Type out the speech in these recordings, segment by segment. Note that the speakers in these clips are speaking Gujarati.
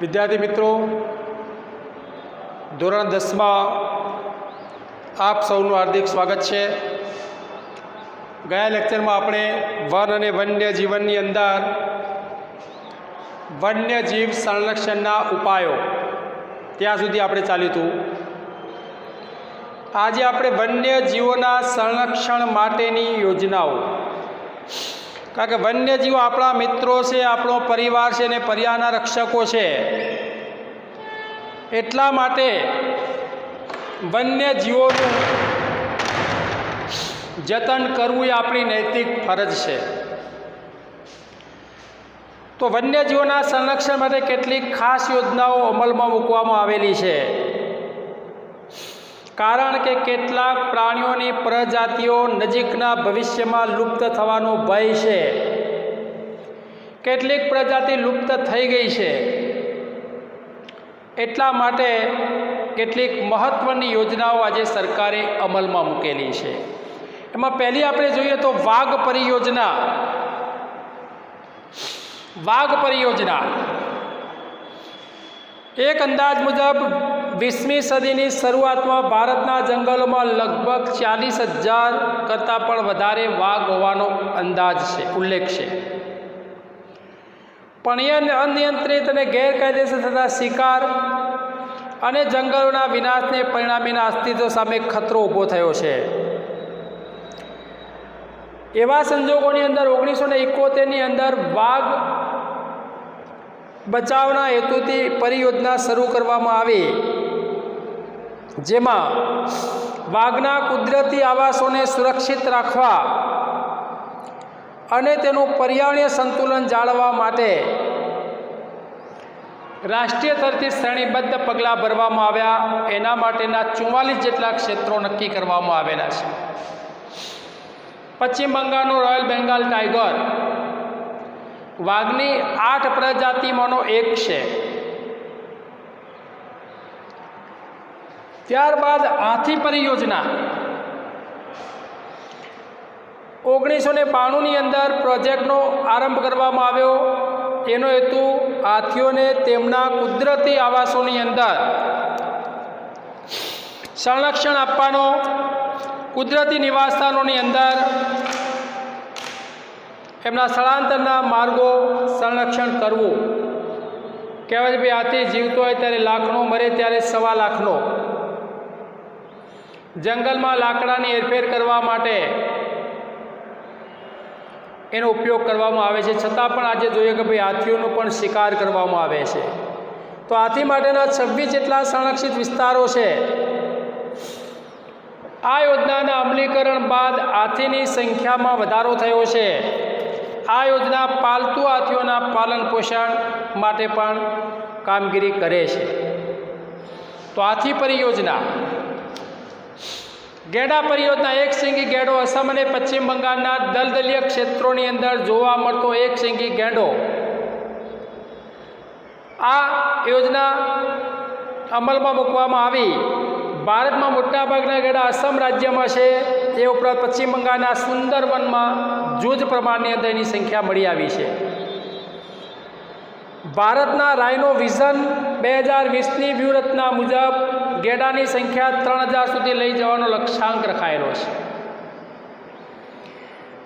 વિદ્યાર્થી મિત્રો, ધોરણ 10માં આપ સૌનું હાર્દિક સ્વાગત છે। ગયા લેક્ચરમાં આપણે વન અને વન્ય જીવનની અંદર વન્યજીવ સંરક્ષણના ઉપાયો ત્યાં સુધી આપણે ચાલ્યું હતું। આજે આપણે વન્યજીવોના સંરક્ષણ માટેની યોજનાઓ, કારણ કે વન્યજીવો આપણા મિત્રો છે, આપણો પરિવાર છે અને પર્યાવરણના રક્ષકો છે, એટલા માટે વન્યજીવોનું જતન કરવું એ આપણી નૈતિક ફરજ છે। તો વન્યજીવોના સંરક્ષણ માટે કેટલીક ખાસ યોજનાઓ અમલમાં મૂકવામાં આવેલી છે, કારણ કે કેટલાક પ્રાણીઓની પ્રજાતિઓ નજીકના ભવિષ્યમાં લુપ્ત થવાનો ભય છે। કેટલીક પ્રજાતિ લુપ્ત થઈ ગઈ છે, એટલા માટે કેટલીક મહત્ત્વની યોજનાઓ આજે સરકારે અમલમાં મૂકેલી છે। એમાં પહેલી આપણે જોઈએ તો વાઘ પરિયોજના। વાઘ પરિયોજના એક અંદાજ મુજબ 20મી સદીની શરૂઆતમાં ભારતના જંગલોમાં લગભગ 40,000 કરતાં પણ વધારે વાઘ હોવાનો અંદાજ છે, ઉલ્લેખ છે। પણ એ અનિયંત્રિત અને ગેરકાયદેસર થતા શિકાર અને જંગલોના વિનાશને પરિણામે અસ્તિત્વ સામે ખતરો ઊભો થયો છે। એવા સંજોગોની અંદર 1971ની અંદર વાઘ બચાવના હેતુથી પરિયોજના શરૂ કરવામાં આવી, જેમાં વાઘના કુદરતી આવાસોને સુરક્ષિત રાખવા અને તેનું પર્યાવરણીય સંતુલન જાળવવા માટે રાષ્ટ્રીય સ્તરથી શ્રેણીબદ્ધ પગલાં ભરવામાં આવ્યા। એના માટેના 44 જેટલા ક્ષેત્રો નક્કી કરવામાં આવેલા છે। પશ્ચિમ બંગાળનું રોયલ બેંગાલ ટાઈગર વાઘની 8 પ્રજાતિમાંનો એક છે। ત્યારબાદ હાથી પરિયોજના 1992ની અંદર પ્રોજેક્ટનો આરંભ કરવામાં આવ્યો। એનો હેતુ હાથીઓને તેમના કુદરતી આવાસોની અંદર સંરક્ષણ આપવાનો, કુદરતી નિવાસસ્થાનોની અંદર એમના સ્થળાંતરના માર્ગો સંરક્ષણ કરવું। કહેવાય છે ભાઈ, હાથી જીવતો હોય ત્યારે લાખનો, મરે ત્યારે 1.25 લાખનો। જંગલમાં લાકડાની હેરફેર કરવા માટે એનો ઉપયોગ કરવામાં આવે છે, છતાં પણ આજે જોઈએ કે ભાઈ હાથીઓનો પણ શિકાર કરવામાં આવે છે। તો હાથી માટેના 26 જેટલા સંરક્ષિત વિસ્તારો છે। આ યોજનાના અમલીકરણ બાદ હાથીની સંખ્યામાં વધારો થયો છે। આ યોજના પાલતુ હાથીઓના પાલન પોષણ માટે પણ કામગીરી કરે છે। તો હાથી પરિયોજના, ગેંડા પરિયોજના, એક શીંગી ગેંડો અસમ અને પશ્ચિમ બંગાળના દલદલીય ક્ષેત્રોની અંદર જોવા મળતો એક શીંગી ગેંડો। આ યોજના અમલમાં મૂકવામાં આવી। ભારતમાં મોટાભાગના ગેંડા અસમ રાજ્યમાં છે, એ ઉપરાંત પશ્ચિમ બંગાળના સુંદરવનમાં જૂજ પ્રમાણની અંદર એની સંખ્યા મળી આવી છે। ભારતના રાઇનો વિઝન 2020ની વ્યૂહરચના મુજબ ગેંડાની સંખ્યા 3000 સુધી લઈ જવાનો લક્ષ્યાંક રખાયેલો છે।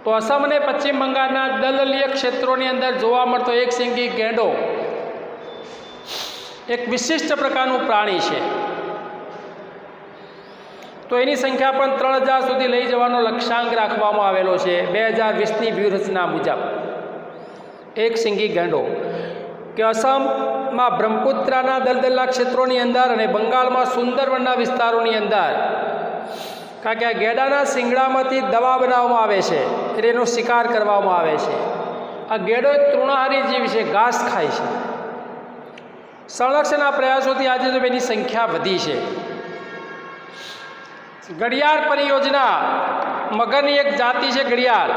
તો અસમ અને પશ્ચિમ બંગાળના દલદલીય ક્ષેત્રોની અંદર જોવા મળતો એક શીંગી ગેંડો એક વિશિષ્ટ પ્રકારનું પ્રાણી છે। તો એની સંખ્યા પણ 3000 સુધી લઈ જવાનો લક્ષ્યાંક રાખવામાં આવેલો છે 2020ની વ્યૂહરચના મુજબ। એક શીંગી ગેંડો કે અસમમાં બ્રહ્મપુત્રાના દલદલા ક્ષેત્રોની અંદર અને બંગાળમાં સુંદરવનના વિસ્તારોની અંદર, કારણ કે આ ગેંડાના શિંગડામાંથી દવા બનાવવામાં આવે છે, એટલે એનો શિકાર કરવામાં આવે છે। આ ગેંડો એક તૃણાહારી જીવ છે, ઘાસ ખાય છે। સંરક્ષણના પ્રયાસોથી આજે તો એની સંખ્યા વધી છે। ઘડિયાળ પરિયોજના, મગરની એક જાતિ છે ઘડિયાળ,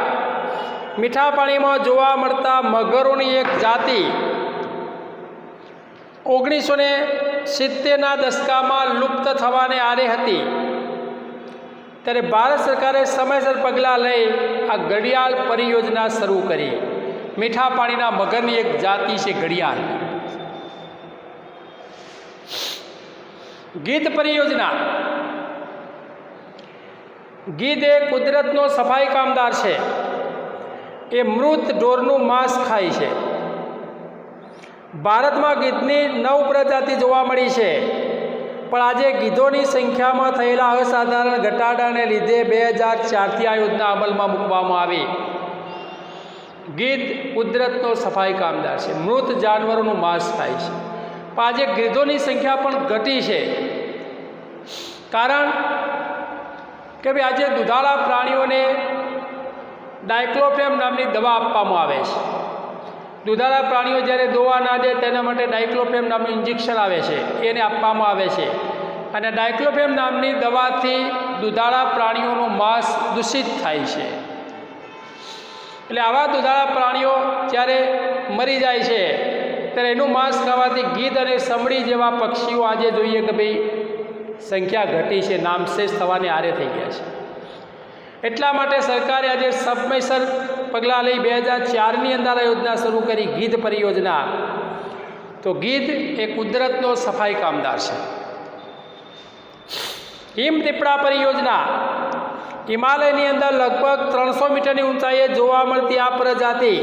મીઠા પાણીમાં જોવા મળતા મગરોની એક જાતિ 1970ના દશકામાં લુપ્ત થવાને આરે હતી। ત્યારે ભારત સરકારે સમયસર પગલાં લઈ આ ઘડિયાળ પરિયોજના શરૂ કરી। મીઠા પાણીના મગરની એક જાતિ છે ઘડિયાળ। ગીધ પરિયોજના. ગીધ એ કુદરતનો સફાઈ કામદાર છે. એ મૃત ઢોરનું માંસ ખાય છે. ભારતમાં ગીધની 9 પ્રજાતિ જોવા મળી છે, પણ આજે ગીધોની સંખ્યામાં થયેલા અસાધારણ ઘટાડાને લીધે 2004થી આ યોજના અમલમાં મૂકવામાં આવી. ગીધ કુદરતનો સફાઈ કામદાર છે, મૃત જાનવરોનું માંસ ખાય છે, પણ આજે ગીધોની સંખ્યા પણ ઘટી છે. કારણ કે ભાઈ આજે દુધાળા પ્રાણીઓને ડાયક્લોફેમ નામની દવા આપવામાં આવે છે. દુધાળા પ્રાણીઓ જ્યારે દોવા ના દે તેના માટે ડાયક્લોફેમ નામનું ઇન્જેક્શન આવે છે, એને આપવામાં આવે છે. અને ડાયક્લોફેમ નામની દવાથી દુધાળા પ્રાણીઓનું માંસ દૂષિત થાય છે. એટલે આવા દુધાળા પ્રાણીઓ જ્યારે મરી જાય છે ત્યારે એનું માંસ ખાવાથી ગીધ અને સમડી જેવા પક્ષીઓ આજે જોઈએ કે ભાઈ સંખ્યા ઘટી છે, નામશેષ થવાને આરે થઈ ગયા છે. એટલા માટે સરકારે આજે સમયસર પગલાં લઈ 2004ની અંદર આ યોજના શરૂ કરી, ગીધ પરિયોજના. તો ગીધ એ કુદરતનો સફાઈ કામદાર છે. હિમદીપડા પરિયોજના. હિમાલયની અંદર લગભગ 300 મીટરની ઊંચાઈએ જોવા મળતી આ પ્રજાતિ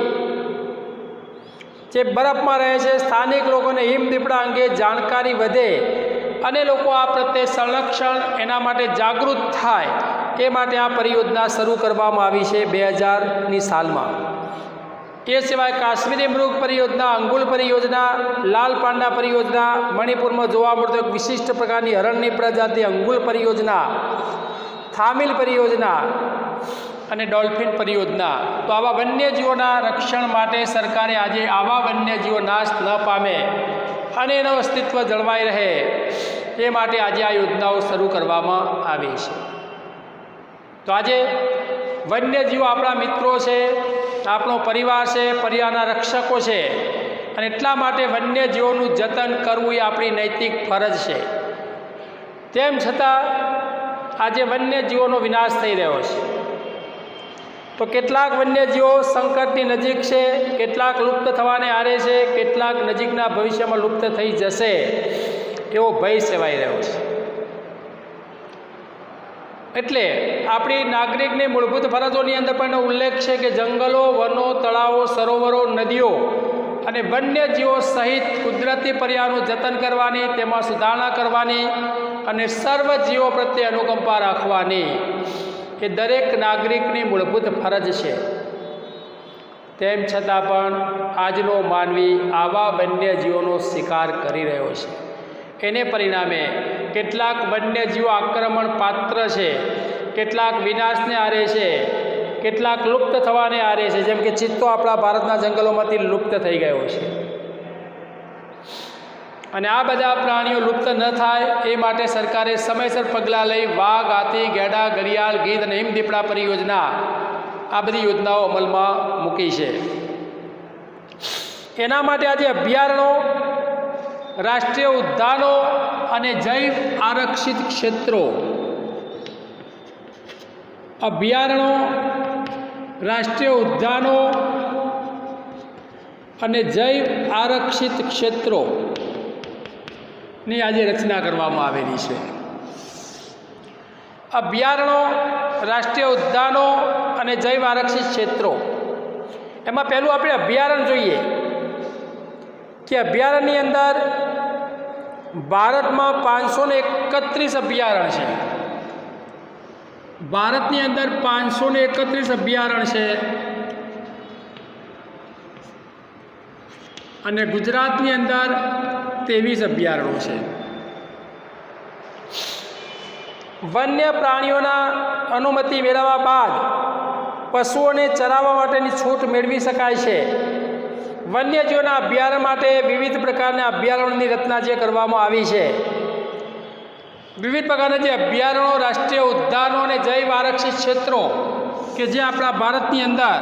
જે બરફમાં રહે છે, સ્થાનિક લોકોને હિમદીપડા અંગે જાણકારી વધે અને લોકો આ પ્રત્યે સંરક્ષણ એના માટે જાગૃત થાય એ માટે આ પરિયોજના શરૂ કરવામાં આવી છે 2000ની સાલમાં. એ સિવાય કાશ્મીરી મૃગ પરિયોજના, અંગુલ પરિયોજના, લાલ પાંડા પરિયોજના, મણિપુરમાં જોવા મળતો એક વિશિષ્ટ પ્રકારની હરણની પ્રજાતિ અંગુલ પરિયોજના, થામિલ પરિયોજના અને ડોલ્ફિન પરિયોજના. તો આવા વન્યજીવોના રક્ષણ માટે સરકારે આજે આવા વન્યજીવો નાશ ન પામે અને એનું અસ્તિત્વ જળવાઈ રહે એ માટે આજે આ યોજનાઓ શરૂ કરવામાં આવી છે. તો આજે વન્યજીવો આપણા મિત્રો છે, આપણો પરિવાર છે, પર્યાવરણના રક્ષકો છે, અને એટલા માટે વન્યજીવોનું જતન કરવું એ આપણી નૈતિક ફરજ છે. તેમ છતાં આજે વન્યજીવોનો વિનાશ થઈ રહ્યો છે. તો કેટલાક વન્યજીવો સંકટની નજીક છે, કેટલાક લુપ્ત થવાને આરે છે, કેટલાક નજીકના ભવિષ્યમાં લુપ્ત થઈ જશે એવો ભય સેવાઈ રહ્યો છે. એટલે આપણી નાગરિકની મૂળભૂત ફરજોની અંદર પણ ઉલ્લેખ છે કે જંગલો, વનો, તળાવો, સરોવરો, નદીઓ અને વન્યજીવો સહિત કુદરતી પર્યાવરણનું જતન કરવાની, તેમાં સુધારણા કરવાની અને સર્વ જીવો પ્રત્યે અનુકંપા રાખવાની એ દરેક નાગરિકની મૂળભૂત ફરજ છે. તેમ છતાં પણ આજનો માનવી આવા વન્યજીવોનો શિકાર કરી રહ્યો છે. એને પરિણામે કેટલાક વન્યજીવો આક્રમણ પાત્ર છે, કેટલાક વિનાશને આરે છે, કેટલાક લુપ્ત થવાને આરે છે. જેમ કે ચિત્તો આપણા ભારતના જંગલોમાંથી લુપ્ત થઈ ગયો છે. અને આ બધા પ્રાણીઓ લુપ્ત ન થાય એ માટે સરકારે સમયસર પગલાં લઈ વાઘ, હાથી, ગેંડા, ઘડિયાળ, ગીધ અને હિમદીપડા પરિયોજના આ બધી યોજનાઓ અમલમાં મૂકી છે. એના માટે આજે અભયારણ્યો, રાષ્ટ્રીય ઉદ્યાનો અને જૈવ આરક્ષિત ક્ષેત્રો, અભયારણ્યો, રાષ્ટ્રીય ઉદ્યાનો અને જૈવ આરક્ષિત ક્ષેત્રોની આજે રચના કરવામાં આવેલી છે. અભયારણ્યો, રાષ્ટ્રીય ઉદ્યાનો અને જૈવ આરક્ષિત ક્ષેત્રો, એમાં પહેલું આપણે અભયારણ્ય જોઈએ કે અભયારણ્યની અંદર ભારતમાં 531 અભયારણ્ય છે. ભારતની અંદર 531 અભયારણ્ય છે અને ગુજરાતની અંદર 23 અભયારણ્યો છે. વન્ય પ્રાણીઓના અનુમતિ મેળવ્યા બાદ પશુઓને ચરાવવા માટેની છૂટ મેળવી શકાય છે. વન્યજીવોના અભયારણ્ય માટે વિવિધ પ્રકારના અભયારણ્યોની રચના જે કરવામાં આવી છે, વિવિધ પ્રકારના જે અભયારણ્યો, રાષ્ટ્રીય ઉદ્યાનો અને જૈવ આરક્ષિત ક્ષેત્રો કે જે આપણા ભારતની અંદર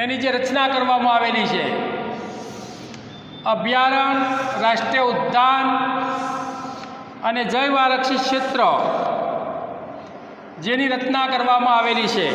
એની જે રચના કરવામાં આવેલી છે, અભયારણ્ય, રાષ્ટ્રીય ઉદ્યાન અને જૈવ આરક્ષિત ક્ષેત્ર જેની રચના કરવામાં આવેલી છે,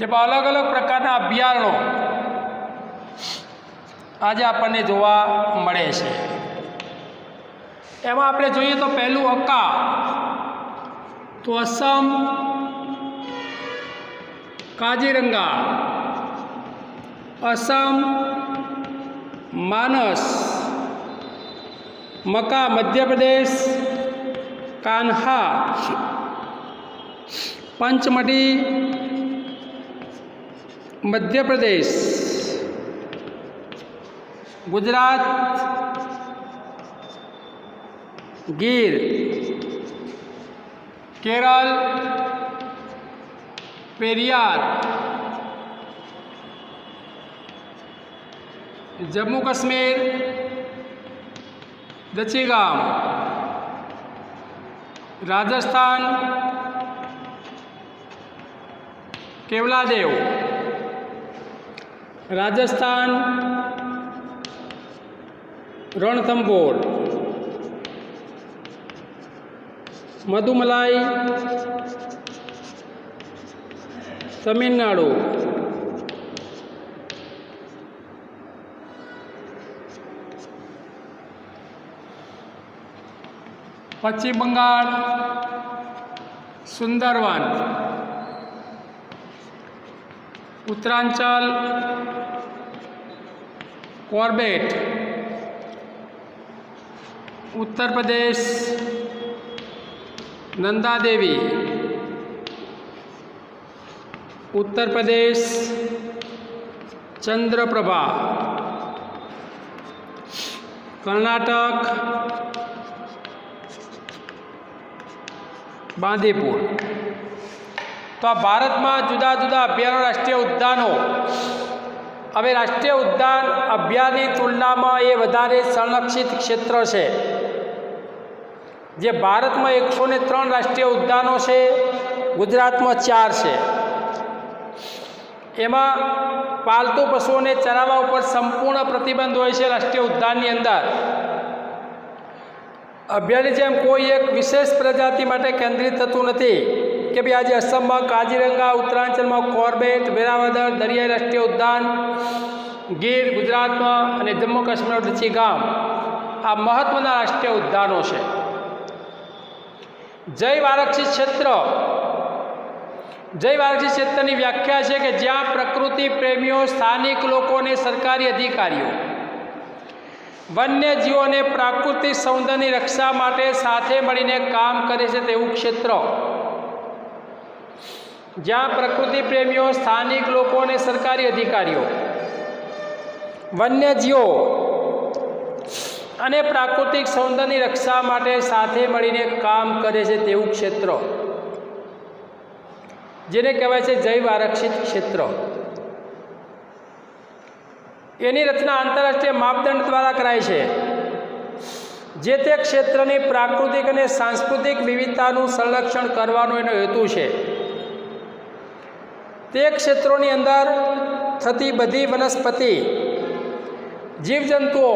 જેમાં અલગ અલગ પ્રકારના અભયારણ્યો આજે આપણને જોવા મળે છે. એમાં આપણે જોઈએ તો પહેલું અક્કા, તો અસમ, કાજીરંગા, અસમ, માનસ, મકા મધ્યપ્રદેશ, કાન્હા પંચમઢી મધ્યપ્રદેશ, ગુજરાત, ગીર, કેરળ પેરિયાર, જમ્મુ કાશ્મીર દચીગામ, રાજસ્થાન કેવલાદેવ, રાજસ્થાન રણથંભોર, મધુમલાઈ તમિલનાડુ, પશ્ચિમ બંગાળ સુંદરવન, ઉત્તરાંચલ કોર્બેટ, उत्तर प्रदेश नंदा देवी, उत्तर प्रदेश चंद्रप्रभा, कर्नाटक बांदीपुर. तो आ भारत में जुदा जुदा अभयारण्य राष्ट्रीय उद्यानों, हवे राष्ट्रीय उद्यान अभयारण्य तुलना में ये वधारे संरक्षित क्षेत्र है. जे भारत में 103 राष्ट्रीय उद्यानों से गुजरात में 4 है. एमा पालतू पशुओं ने चरावा पर संपूर्ण प्रतिबंध होय छे. राष्ट्रीय उद्यान अंदर अभयारण्य जेम कोई एक विशेष प्रजाति माटे केन्द्रित थतुं नथी कि भाई आज असम में काजीरंगा, उत्तरांचल में कोर्बेट, वेरावदर दरियाई राष्ट्रीय उद्यान, गीर गुजरात में और जम्मू काश्मीर दचीगाम आ महत्वना राष्ट्रीय उद्यानों है. जैव आरक्षित क्षेत्र, जैव आरक्षित क्षेत्र की व्याख्या है कि ज्यां प्रकृति प्रेमियों, स्थानिक लोगों ने सरकारी अधिकारीओ वन्य जीवों ने प्राकृतिक सौंदर्य रक्षा माटे साथे मळीने काम करे छे तेवुं क्षेत्र. ज्यां प्रकृति प्रेमियों, स्थानिक लोगों ने सरकारी अधिकारीओ वन्य जीवो અને પ્રાકૃતિક સૌંદર્યની રક્ષા માટે સાથે મળીને કામ કરે છે તેવું ક્ષેત્ર, જેને કહેવાય છે જૈવ આરક્ષિત ક્ષેત્ર. એની રચના આંતરરાષ્ટ્રીય માપદંડ દ્વારા કરાય છે. જે તે ક્ષેત્રની પ્રાકૃતિક અને સાંસ્કૃતિક વિવિધતાનું સંરક્ષણ કરવાનો એનો હેતુ છે. તે ક્ષેત્રોની અંદર થતી બધી વનસ્પતિ, જીવજંતુઓ,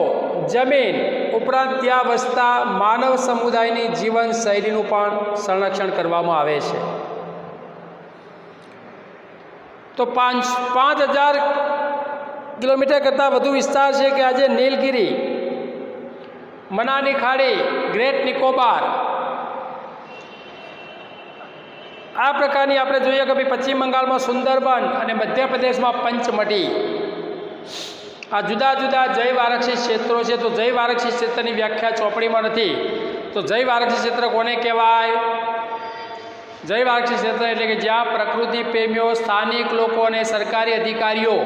જમીન ઉપરાંત ત્યાં વસતા માનવ સમુદાયની જીવનશૈલીનું પણ સંરક્ષણ કરવામાં આવે છે. તો 5000 કિલોમીટર કરતાં વધુ વિસ્તાર છે કે આજે નીલગિરી, મનાની ખાડી, ગ્રેટ નિકોબાર આ પ્રકારની આપણે જોઈએ કે ભાઈ પશ્ચિમ બંગાળમાં સુંદરબન અને મધ્યપ્રદેશમાં પંચમઢી આ જુદા જુદા જૈવ આરક્ષિત ક્ષેત્રો છે. તો જૈવ આરક્ષિત ક્ષેત્રની વ્યાખ્યા ચોપડીમાં નથી. તો જૈવ આરક્ષિત ક્ષેત્ર કોને કહેવાય? જૈવ આરક્ષિત ક્ષેત્ર એટલે કે જ્યાં પ્રકૃતિ પ્રેમીઓ, સ્થાનિક લોકો અને સરકારી અધિકારીઓ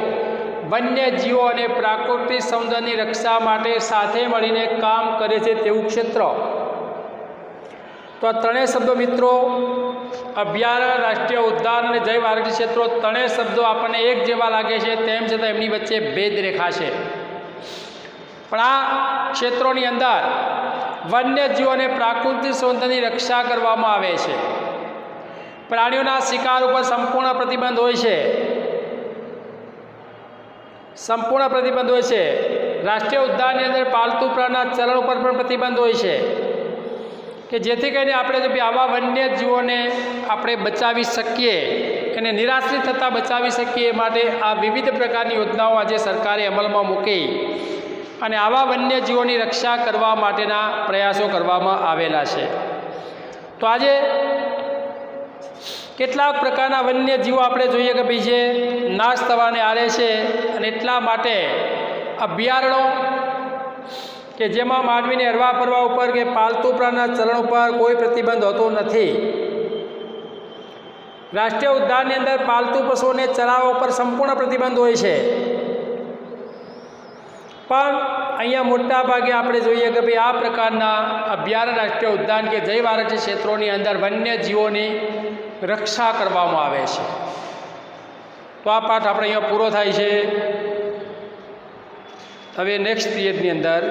વન્ય જીવો અને પ્રાકૃતિક સૌંદર્યની રક્ષા માટે સાથે મળીને કામ કરે છે તેવું ક્ષેત્ર. તો આ ત્રણેય શબ્દો મિત્રો, અભયારણ્ય, રાષ્ટ્રીય ઉદ્યાન અને જૈવ આરક્ષિત ક્ષેત્રો, ત્રણેય શબ્દો આપણને એક જેવા લાગે છે, તેમ છતાં એમની વચ્ચે ભેદ રેખા છે. પણ આ ક્ષેત્રોની અંદર વન્યજીવો અને પ્રાકૃતિક સૌંદર્યની રક્ષા કરવામાં આવે છે. પ્રાણીઓના શિકાર ઉપર સંપૂર્ણ પ્રતિબંધ હોય છે, સંપૂર્ણ પ્રતિબંધ હોય છે. રાષ્ટ્રીય ઉદ્યાનની અંદર પાલતુ પ્રાણીના ચલણ ઉપર પણ પ્રતિબંધ હોય છે કે જેથી કરીને આપણે જો આવા વન્ય જીવોને આપણે બચાવી શકીએ એને નિરાશ્રિત થતાં બચાવી શકીએ એ માટે આ વિવિધ પ્રકારની યોજનાઓ આજે સરકારે અમલમાં મૂકી અને આવા વન્યજીવોની રક્ષા કરવા માટેના પ્રયાસો કરવામાં આવેલા છે. તો આજે કેટલાક પ્રકારના વન્યજીવો આપણે જોઈએ કે ભાઈ જે નાશ થવાને આરે છે, અને એટલા માટે અભયારણ્યો કે જેમાં માનવીને હરવા ફરવા ઉપર કે પાલતુ પ્રાણીના ચલણ ઉપર કોઈ પ્રતિબંધ હોતો નથી. રાષ્ટ્રીય ઉદ્યાનની અંદર પાલતુ પશુઓને ચરાવવા ઉપર સંપૂર્ણ પ્રતિબંધ હોય છે, પણ અહીંયા મોટા ભાગે આપણે જોઈએ કે ભાઈ આ પ્રકારના અભયારણ્ય, રાષ્ટ્રીય ઉદ્યાન કે જૈવ આરક્ષિત ક્ષેત્રોની અંદર વન્યજીવોની રક્ષા કરવામાં આવે છે. તો આ પાઠ આપણે અહીંયા પૂરો થાય છે. હવે નેક્સ્ટ પીરિયડની અંદર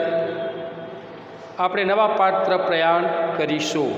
આપણે નવા પાઠ તરફ પ્રયાણ કરીશું.